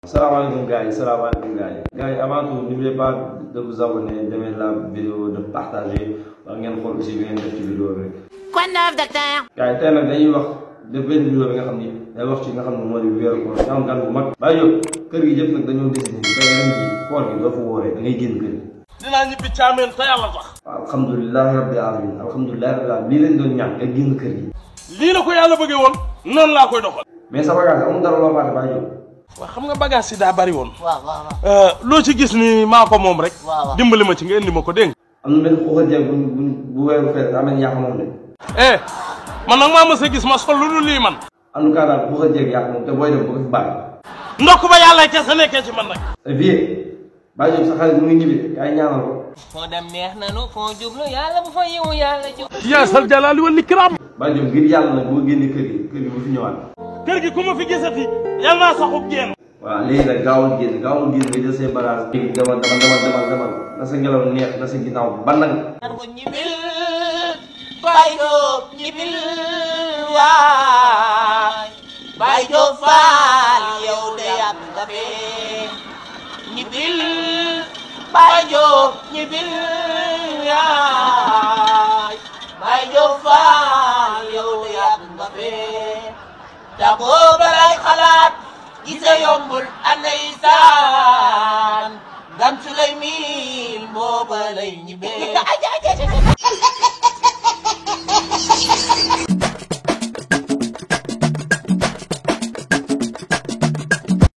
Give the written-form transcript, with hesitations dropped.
Salaamaaleykum gars yi salaamaaleykum gars yi avant tout n'oubliez pas de vous abonner d'aimer la vidéo de partager wax ngeen xool aussi bi ngeen def ci vidéo bi. Quoi de neuf, docteur? gars yi tey nag dañuy wax def benn vidéo bi nga xam ni day wax ci nga xam ne moo di weeru koor nga am gan bu mag. Baye Diop kër gi yëpp nag dañoo décidé ni tey ren jii koor gi doo fa wooree da ngay génn kër gi. dinaa ñibbi caameen te yàlla tax. waaw alhamdulilah rabbil alamin alhamdulilah rabbil alamin lii lañ doon ñaan nga génn kër gi. lii la ko yàlla bëggee woon noonu laa koy doxal. mais sa bagage amul dara loo fàtte Baye Diop. waaw xam nga bagage yi daa bari woon. waaw. loo ci gis ni maa ko moom rek. waaw. dimbali ma ci nga indi ma ko dégg nga. am na benn xuuxa jeeg bu weeru fee daa mel ni yaa ko moom de. man nag maa mës a gis ma sol lu dul lii man. en tout cas daal xuuxa jeeg yaa ko moom te booy dem bu ko fi bàyyi. ndokk ba yàlla kese nekkee ci man nag. vie Baye Diop sa xarit mu ngi ñibbi de yaay ñaanal ko. foo dem neex nanu foo jublu yàlla bu fa yiwu yàlla jub. yaa sal jalaali wal ikram. Baye Diop ngir yàlla nag boo génnee kër gi bu fi ñëwaat. kër gi ku ma fi gisati yàlla naa saxub génn. waaw léegi nag gaawal génn nga jël say bagage. léegi demal na sa ngelaw neex na sa ginnaaw ban nag. naan ko ñibil Baye Diop ñibil waay Baye Diop Fall yow de yàgg nga fee ñibil Baye Diop ñibil waay Baye Diop Fall yow de yàgg nga fee te boo balay xalaat gise yombul anay saan gan su lay miin booba lay ñibbee